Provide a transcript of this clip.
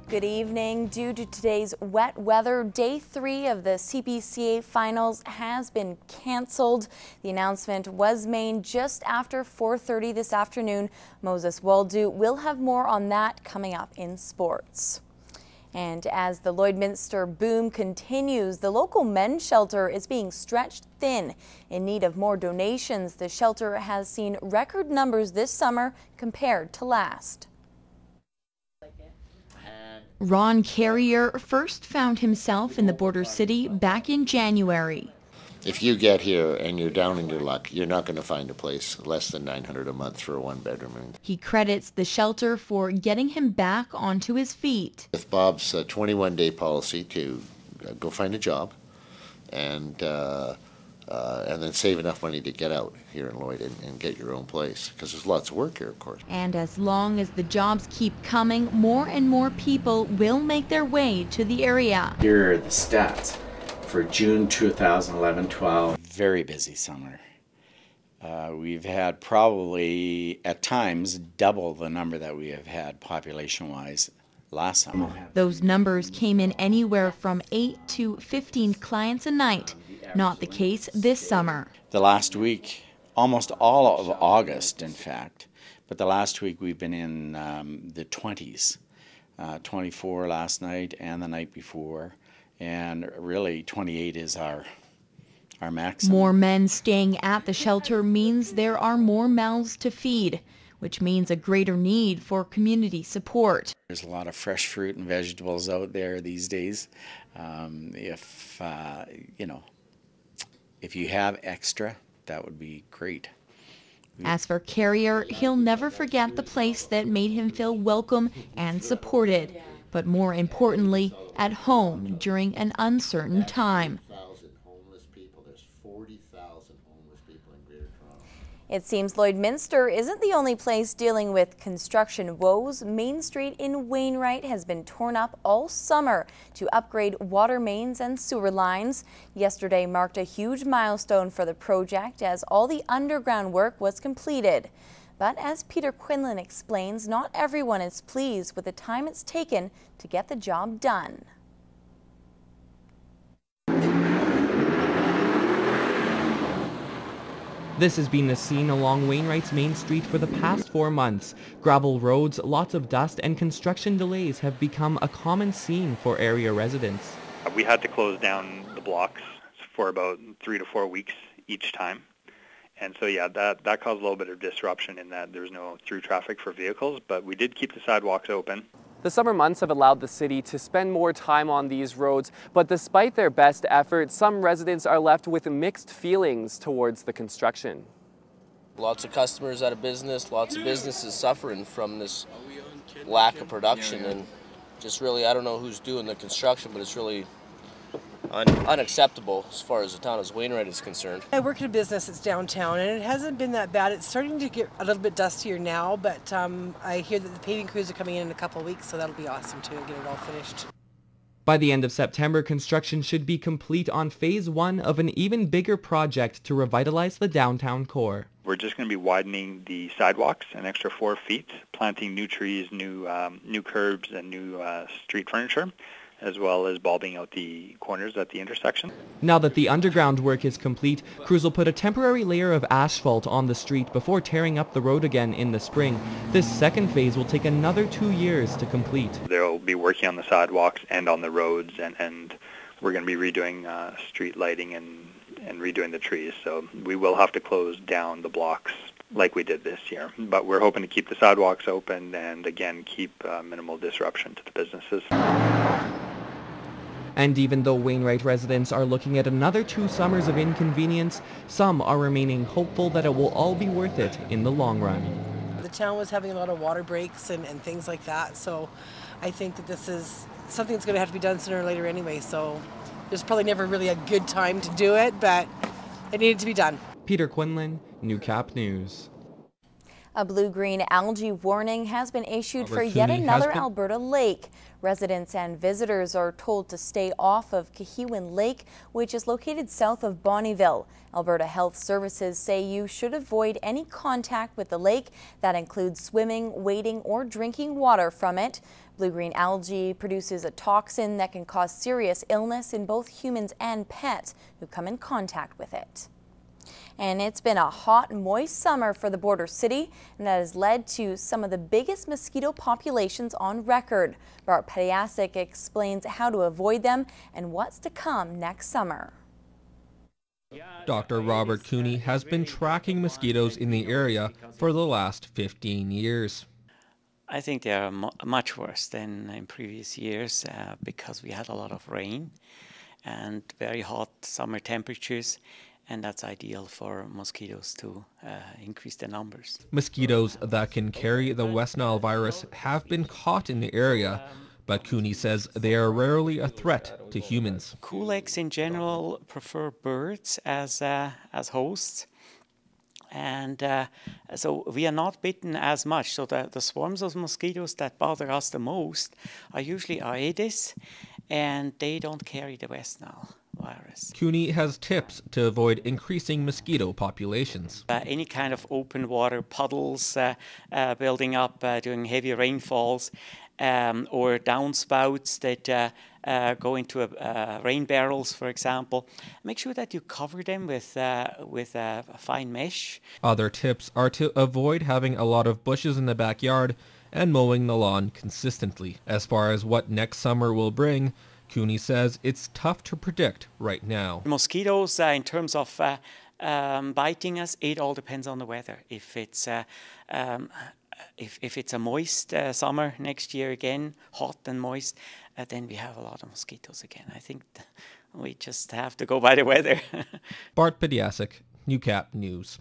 Good evening. Due to today's wet weather, Day 3 of the CPCA finals has been canceled. The announcement was made just after 4:30 this afternoon. Moses Waldo will have more on that coming up in sports. And as the Lloydminster boom continues, the local men's shelter is being stretched thin. In need of more donations, the shelter has seen record numbers this summer compared to last. Ron Carrier first found himself in the border city back in January. If you get here and you're down in your luck, you're not going to find a place less than $900 a month for a one-bedroom. He credits the shelter for getting him back onto his feet. With Bob's 21-day policy to go find a job and then save enough money to get out here in Lloyd and get your own place, because there's lots of work here, of course. And as long as the jobs keep coming, more and more people will make their way to the area. Here are the stats for June 2011-12. Very busy summer. We've had probably at times double the number that we have had population-wise last summer. Those numbers came in anywhere from 8 to 15 clients a night. Not the case this summer. The last week, almost all of August, in fact, but the last week we've been in the 20s, 24 last night and the night before, and really 28 is our maximum. More men staying at the shelter means there are more mouths to feed, which means a greater need for community support. There's a lot of fresh fruit and vegetables out there these days. If you have extra, that would be great. As for Carrier, he'll never forget the place that made him feel welcome and supported, but more importantly, at home during an uncertain time. It seems Lloydminster isn't the only place dealing with construction woes. Main Street in Wainwright has been torn up all summer to upgrade water mains and sewer lines. Yesterday marked a huge milestone for the project as all the underground work was completed. But as Peter Quinlan explains, not everyone is pleased with the time it's taken to get the job done. This has been the scene along Wainwright's Main Street for the past 4 months. Gravel roads, lots of dust, and construction delays have become a common scene for area residents. We had to close down the blocks for about 3 to 4 weeks each time. And so, yeah, that caused a little bit of disruption in that there was no through traffic for vehicles, but we did keep the sidewalks open. The summer months have allowed the city to spend more time on these roads, but despite their best efforts, some residents are left with mixed feelings towards the construction. Lots of customers out of business, lots of businesses suffering from this lack of production, and just really, I don't know who's doing the construction, but it's really unacceptable as far as the town of Wainwright is concerned. I work in a business that's downtown, and it hasn't been that bad. It's starting to get a little bit dustier now, but I hear that the paving crews are coming in a couple of weeks, so that'll be awesome to get it all finished. By the end of September, construction should be complete on Phase 1 of an even bigger project to revitalize the downtown core. We're just going to be widening the sidewalks an extra 4 feet, planting new trees, new curbs, and new street furniture, as well as bulbing out the corners at the intersection. Now that the underground work is complete, crews will put a temporary layer of asphalt on the street before tearing up the road again in the spring. This second phase will take another 2 years to complete. They'll be working on the sidewalks and on the roads, and we're going to be redoing street lighting and redoing the trees. So we will have to close down the blocks like we did this year. But we're hoping to keep the sidewalks open and, again, keep minimal disruption to the businesses. And even though Wainwright residents are looking at another 2 summers of inconvenience, some are remaining hopeful that it will all be worth it in the long run. The town was having a lot of water breaks and things like that, so I think that this is something that's going to have to be done sooner or later anyway, so there's probably never really a good time to do it, but it needed to be done. Peter Quinlan, Newcap News. A blue-green algae warning has been issued for yet another Alberta lake. Residents and visitors are told to stay off of Quinlan Lake, which is located south of Bonnyville. Alberta Health Services say you should avoid any contact with the lake. That includes swimming, wading, or drinking water from it. Blue-green algae produces a toxin that can cause serious illness in both humans and pets who come in contact with it. And it's been a hot, moist summer for the border city, and that has led to some of the biggest mosquito populations on record. Bart Pediasic explains how to avoid them and what's to come next summer. Dr. Robert Cooney has been tracking mosquitoes in the area for the last 15 years. I think they are much worse than in previous years because we had a lot of rain and very hot summer temperatures. And that's ideal for mosquitoes to increase their numbers. Mosquitoes that can carry the West Nile virus have been caught in the area, but Cooney says they are rarely a threat to humans. Kulaks in general prefer birds as hosts, and so we are not bitten as much. So the swarms of mosquitoes that bother us the most are usually Aedes, and they don't carry the West Nile virus. Cooney has tips to avoid increasing mosquito populations. Any kind of open water puddles building up during heavy rainfalls or downspouts that go into rain barrels, for example. Make sure that you cover them with fine mesh. Other tips are to avoid having a lot of bushes in the backyard and mowing the lawn consistently. As far as what next summer will bring, Cooney says it's tough to predict right now. Mosquitoes, in terms of biting us, it all depends on the weather. If it's a moist summer next year again, hot and moist, then we have a lot of mosquitoes again. I think we just have to go by the weather. Bart Pediasic, Newcap News.